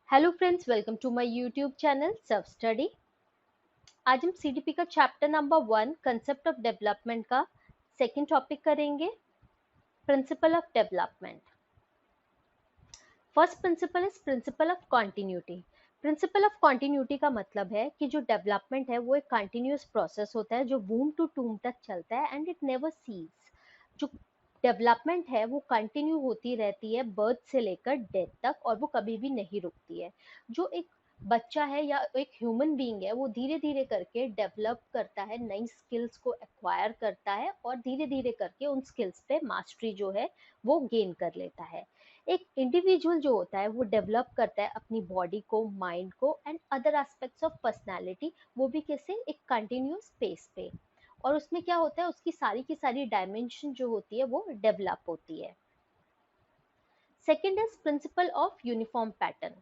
Hello friends, welcome to my YouTube channel self study. आज हम CDP का chapter number 1 concept of development का second topic करेंगे, principle of development. First principle is principle of continuity. Principle of continuity का मतलब है कि जो डेवलपमेंट है वो एक कंटिन्यूअस प्रोसेस होता है जो वूम टू टूम तक चलता है एंड इट नेवर सीज। जो डेवलपमेंट है वो कंटिन्यू होती रहती है बर्थ से लेकर डेथ तक और वो कभी भी नहीं रुकती है। जो एक बच्चा है या एक ह्यूमन बीइंग है वो धीरे धीरे करके डेवलप करता है, नई स्किल्स को एक्वायर करता है और धीरे धीरे करके उन स्किल्स पे मास्टरी जो है वो गेन कर लेता है। एक इंडिविजुअल जो होता है वो डेवलप करता है अपनी बॉडी को, माइंड को and other aspects of personality, वो भी कैसे, एक कंटिन्यूअस स्पेस पे। और उसमें क्या होता है, उसकी सारी की सारी डायमेंशन जो होती है वो डेवलप होती है। Second is principle of uniform pattern.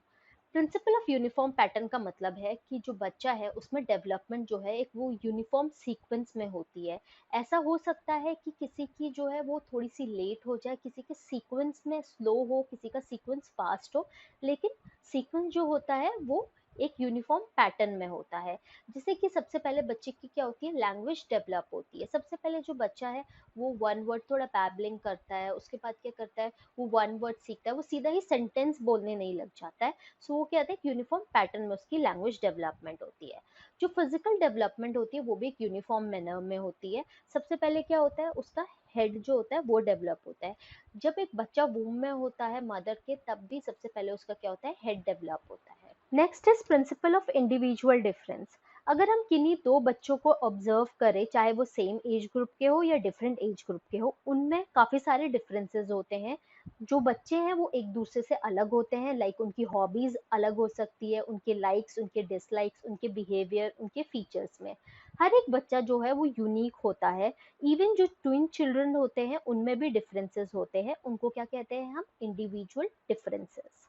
Principle of uniform pattern का मतलब है कि जो बच्चा है उसमें डेवलपमेंट जो है एक वो यूनिफॉर्म सीक्वेंस में होती है। ऐसा हो सकता है कि किसी की जो है वो थोड़ी सी लेट हो जाए, किसी के सीक्वेंस में स्लो हो, किसी का सीक्वेंस फास्ट हो, लेकिन सीक्वेंस जो होता है वो एक यूनिफॉर्म पैटर्न में होता है। जैसे कि सबसे पहले बच्चे की क्या होती है, लैंग्वेज डेवलप होती है। सबसे पहले जो बच्चा है वो वन वर्ड थोड़ा बैबलिंग करता है, उसके बाद क्या करता है, वो वन वर्ड सीखता है, वो सीधा ही सेंटेंस बोलने नहीं लग जाता है। सो वो क्या होता है, एक यूनिफॉर्म पैटर्न में उसकी लैंग्वेज डेवलपमेंट होती है। जो फिजिकल डेवलपमेंट होती है वो भी एक यूनिफॉर्म मैनर में होती है। सबसे पहले क्या होता है, उसका हेड जो होता है वो डेवलप होता है। जब एक बच्चा वूम में होता है मदर के, तब भी सबसे पहले उसका क्या होता है, हेड डेवलप होता है। Next is principle of individual difference. अगर हम किन्हीं दो बच्चों को ऑब्जर्व करें, चाहे वो सेम एज ग्रुप के हो या डिफरेंट एज ग्रुप के हो, उनमें काफी सारे डिफरेंसेस होते हैं। जो बच्चे हैं वो एक दूसरे से अलग होते हैं, लाइक उनकी हॉबीज अलग हो सकती है, उनके लाइक्स, उनके डिसलाइक्स, उनके बिहेवियर, उनके फीचर्स में। हर एक बच्चा जो है वो यूनिक होता है। इवन जो ट्विन चिल्ड्रन होते हैं उनमें भी डिफरेंसेस होते हैं, उनको क्या कहते हैं हम, individual differences.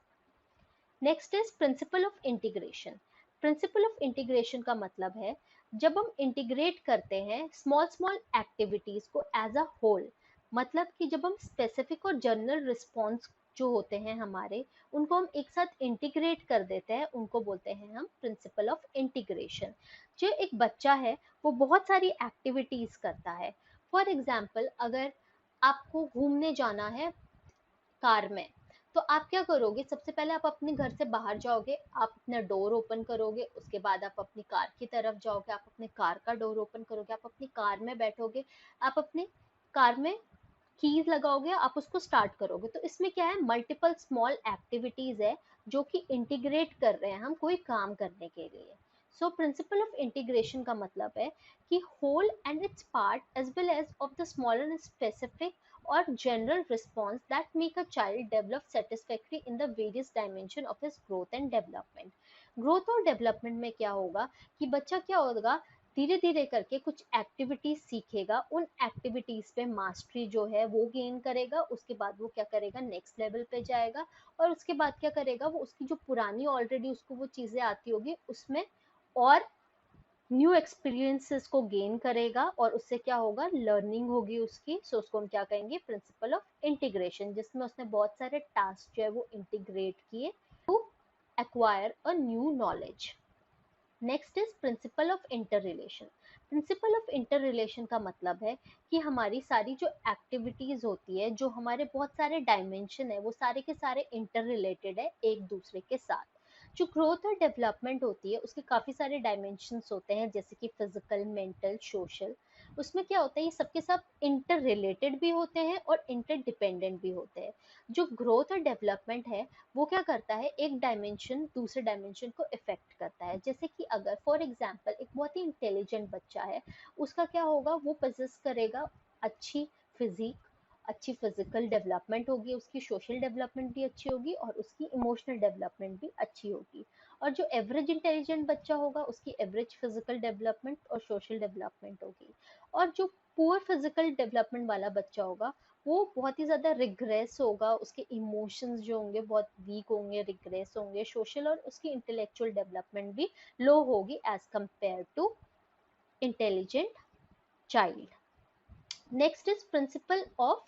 Next is principle of integration. Principle of integration का मतलब है जब हम इंटीग्रेट करते हैं स्मॉल स्मॉल एक्टिविटीज को एज अ होल, मतलब कि जब हम स्पेसिफिक और जनरल रिस्पॉन्स जो होते हैं हमारे, उनको हम एक साथ इंटीग्रेट कर देते हैं, उनको बोलते हैं हम प्रिंसिपल ऑफ इंटीग्रेशन। जो एक बच्चा है वो बहुत सारी एक्टिविटीज करता है। फॉर एग्जाम्पल, अगर आपको घूमने जाना है कार में, तो आप क्या करोगे, सबसे पहले आप अपने घर से बाहर जाओगे, आप अपना डोर ओपन करोगे, उसके बाद आप अपनी कार की तरफ जाओगे, आप अपने कार का डोर ओपन करोगे, आप अपनी कार में बैठोगे, आप अपने कार में कीज लगाओगे, आप उसको स्टार्ट करोगे। तो इसमें क्या है, मल्टीपल स्मॉल एक्टिविटीज है जो कि इंटीग्रेट कर रहे हैं हम कोई काम करने के लिए। सो प्रिंसिपल ऑफ इंटीग्रेशन का मतलब है कि whole and its part as well as of the smaller specific or general response that make a child develop satisfactory in the various dimension of his growth and development. Growth और development में क्या होगा कि बच्चा क्या होगा, धीरे धीरे करके कुछ एक्टिविटीज सीखेगा, उन एक्टिविटीज पे मास्टरी जो है वो गेन करेगा, उसके बाद वो क्या करेगा, नेक्स्ट लेवल पे जाएगा, और उसके बाद क्या करेगा, वो उसकी जो पुरानी ऑलरेडी उसको वो चीजें आती होगी उसमें और न्यू एक्सपीरियंसेस को गेन करेगा, और उससे क्या होगा, लर्निंग होगी उसकी। सो उसको हम क्या कहेंगे, प्रिंसिपल ऑफ इंटीग्रेशन, जिसमें उसने बहुत सारे टास्क जो है वो इंटीग्रेट किए to acquire a new knowledge. Next is principle of inter relation. Principle of inter relation का मतलब है कि हमारी सारी जो एक्टिविटीज होती है, जो हमारे बहुत सारे डायमेंशन है, वो सारे के सारे इंटर रिलेटेड है एक दूसरे के साथ। जो ग्रोथ और डेवलपमेंट होती है उसके काफी सारे डायमेंशंस होते हैं, जैसे कि फिजिकल, मेंटल, सोशल। उसमें क्या होता है, ये सबके सब इंटर रिलेटेड भी होते हैं और इंटर डिपेंडेंट भी होते हैं। जो ग्रोथ और डेवलपमेंट है वो क्या करता है, एक डायमेंशन दूसरे डायमेंशन को इफेक्ट करता है। जैसे कि अगर फॉर एग्जांपल एक बहुत ही इंटेलिजेंट बच्चा है, उसका क्या होगा, वो पोजेस करेगा अच्छी फिजिक, अच्छी फिजिकल डेवलपमेंट होगी, उसकी सोशल डेवलपमेंट भी अच्छी होगी और उसकी इमोशनल डेवलपमेंट भी अच्छी होगी। और जो एवरेज इंटेलिजेंट बच्चा होगा उसकी एवरेज फिजिकल डेवलपमेंट और सोशल डेवलपमेंट होगी। और जो पुअर फिजिकल डेवलपमेंट वाला बच्चा होगा वो बहुत ही ज़्यादा रिग्रेस होगा, उसके इमोशंस जो होंगे बहुत वीक होंगे, रिग्रेस होंगे, सोशल और उसकी इंटेलेक्चुअल डेवलपमेंट भी लो होगी as compare to intelligent child. Next is principle of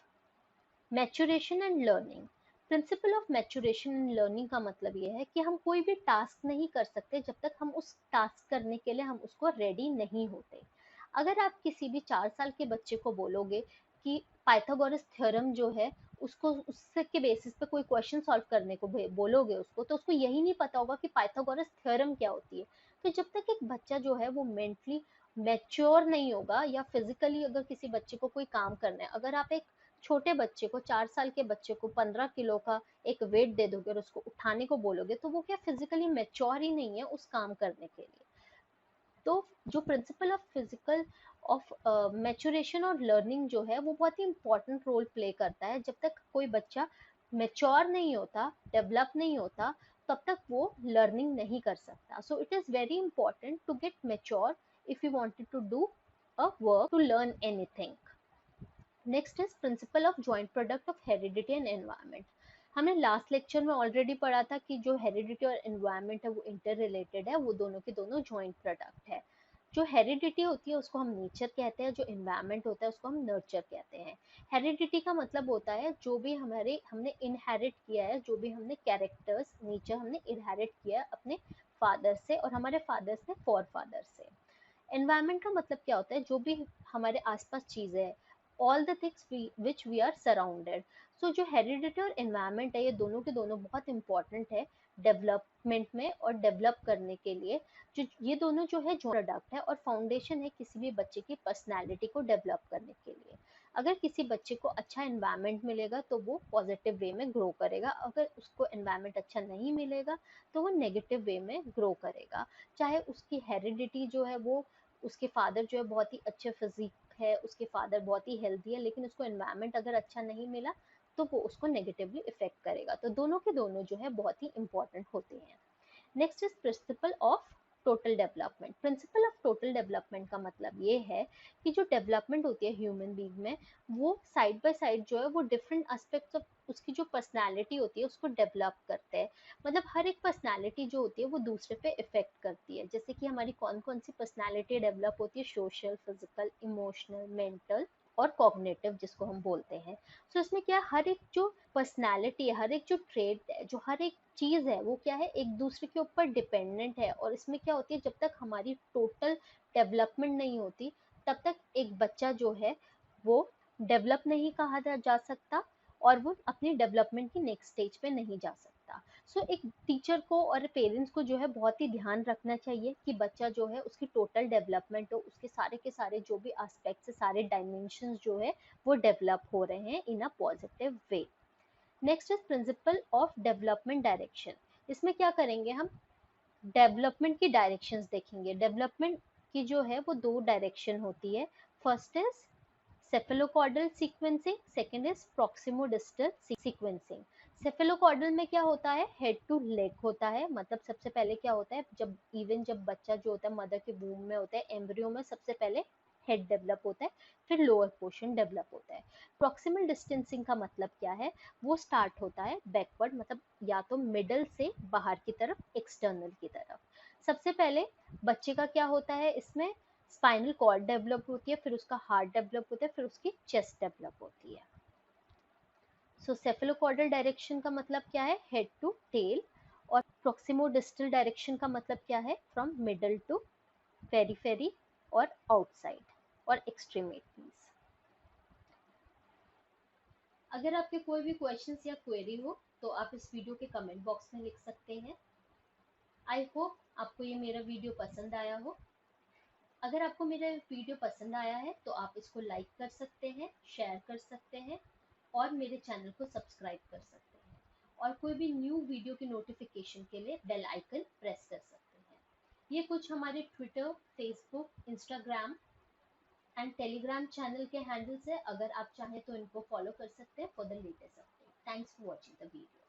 maturation and learning. Principle of maturation in learning का मतलब ये है कि हम कोई भी टास्क नहीं कर सकते जब तक हम उस टास्क करने के लिए हम उसको रेडी नहीं होते। अगर आप किसी भी 4 साल के बच्चे को बोलोगे कि पाइथागोरस थ्योरम जो है उसको उससे के बेसिस पे कोई क्वेश्चन सॉल्व करने को बोलोगे उसको, तो उसको यही नहीं पता होगा कि पाइथागोरस थ्योरम क्या होती है। तो जब तक एक बच्चा जो है वो मेंटली मैच्योर नहीं होगा, या फिजिकली अगर किसी बच्चे को कोई काम करना है, अगर आप एक छोटे बच्चे को 4 साल के बच्चे को 15 किलो का एक वेट दे दोगे और उसको उठाने को बोलोगे, तो वो क्या फिजिकली मैच्योर ही नहीं है उस काम करने के लिए। तो जो principle of physical of maturation और लर्निंग जो है वो बहुत ही इंपॉर्टेंट रोल प्ले करता है। जब तक कोई बच्चा मैच्योर नहीं होता, डेवलप नहीं होता, तब तक वो लर्निंग नहीं कर सकता। So it is very important to get mature if you wanted to do a work, to learn anything. Next is principle of joint product of heredity and environment. हमने लास्ट लेक्चर में already पढ़ा था कि जो heredity और environment है वो inter related है, वो दोनों के दोनों जॉइंट प्रोडक्ट है। जो हेरिडिटी होती है उसको हम नेचर कहते हैं, जो एनवायरनमेंट होता है उसको हम नर्चर कहते हैं। हेरिडिटी का मतलब होता है जो भी हमारे हमने इनहेरिट किया है, जो भी हमने कैरेक्टर्स नेचर हमने इनहेरिट किया है अपने फादर से और हमारे फादर से फॉर फादर से। एनवायरनमेंट का मतलब क्या होता है, जो भी हमारे आसपास चीजें हैं, all the things which we are surrounded. So जो हेरिडिटी और एनवायरनमेंट है ये दोनों के दोनों बहुत इंपॉर्टेंट है डेवलपमेंट में और डेवलप करने के लिए। जो ये दोनों जो है जो प्रोडक्ट है और फाउंडेशन है किसी भी बच्चे की पर्सनैलिटी को डेवलप करने के लिए। अगर किसी बच्चे को अच्छा एनवायरनमेंट मिलेगा तो वो पॉजिटिव वे में ग्रो करेगा, अगर उसको एनवायरनमेंट अच्छा नहीं मिलेगा तो वो नेगेटिव वे में ग्रो करेगा। चाहे उसकी हेरिडिटी जो है वो, उसके फादर जो है बहुत ही अच्छे फिजिक है, उसके फादर बहुत ही हेल्दी है, लेकिन उसको एनवायरनमेंट अगर अच्छा नहीं मिला तो वो उसको नेगेटिवली इफेक्ट करेगा। तो दोनों के दोनों जो है बहुत ही इंपॉर्टेंट होते हैं। Next is principle of total development. Principle of total development का मतलब ये है कि जो डेवलपमेंट होती है ह्यूमन बीइंग में, वो साइड बाय साइड जो है वो डिफरेंट एस्पेक्ट्स ऑफ उसकी जो पर्सनालिटी होती है उसको डेवलप करते हैं। मतलब हर एक पर्सनालिटी जो होती है वो दूसरे पे इफेक्ट करती है। जैसे कि हमारी कौन कौन सी पर्सनालिटी डेवलप होती है, सोशल, फिजिकल, इमोशनल, मेंटल और कॉग्निटिव जिसको हम बोलते हैं। तो इसमें क्या, हर एक जो पर्सनालिटी है, हर एक जो ट्रेट है, जो हर एक चीज है, वो क्या है एक दूसरे के ऊपर डिपेंडेंट है। और इसमें क्या होती है, जब तक हमारी टोटल डेवलपमेंट नहीं होती तब तक एक बच्चा जो है वो डेवलप नहीं कहा जा सकता और वो अपनी डेवलपमेंट की नेक्स्ट स्टेज पे नहीं जा सकता। सो एक टीचर को और पेरेंट्स को जो है बहुत ही ध्यान रखना चाहिए कि बच्चा जो है उसकी टोटल डेवलपमेंट हो, उसके सारे के सारे जो भी एस्पेक्ट्स है, सारे डायमेंशंस जो है वो डेवलप हो रहे हैं in a positive way. Next is principle of development direction. इसमें क्या करेंगे हम, डेवलपमेंट की डायरेक्शंस देखेंगे। डेवलपमेंट की जो है वो दो डायरेक्शन होती है। First is cephalocaudal sequencing, second is proximodistal sequencing. Cephalocaudal में क्या होता है, हेड टू लेग होता है। मतलब सबसे पहले क्या होता है, जब बच्चा जो होता है मदर के वूम में होता है, एम्ब्रियो में, सबसे पहले हेड डेवलप होता है, फिर लोअर पोर्शन डेवलप होता है। प्रॉक्सिमल डिस्टेंसिंग का मतलब क्या है, वो स्टार्ट होता है बैकवर्ड, मतलब या तो मिडल से बाहर की तरफ, एक्सटर्नल की तरफ। सबसे पहले बच्चे का क्या होता है, इसमें स्पाइनल कॉर्ड डेवलप होती है, फिर उसका हार्ट डेवलप होता है, फिर उसकी चेस्ट डेवलप होती है। सो सेफेलोकॉर्डल डायरेक्शन का मतलब क्या है, हेड टू टेल। और प्रोक्सिमोडिस्टल डायरेक्शन का मतलब क्या है, फ्रॉम मिडल टू पेरीफेरी और आउटसाइड और एक्सट्रीमिटीज। अगर आपके कोई भी क्वेश्चंस या क्वेरी हो तो आप इस वीडियो के कमेंट बॉक्स में लिख सकते हैं। आई होप आपको ये मेरा वीडियो पसंद आया हो। अगर आपको मेरा वीडियो पसंद आया है तो आप इसको लाइक कर सकते हैं, शेयर कर सकते हैं और मेरे चैनल को सब्सक्राइब कर सकते हैं। और कोई भी न्यू वीडियो की नोटिफिकेशन के लिए बेल आइकन प्रेस कर सकते हैं। ये कुछ हमारे Twitter, Facebook, Instagram and Telegram channel के हैंडल्स है। अगर आप चाहें तो इनको फॉलो कर सकते हैं for the latest update. Thanks for watching the video.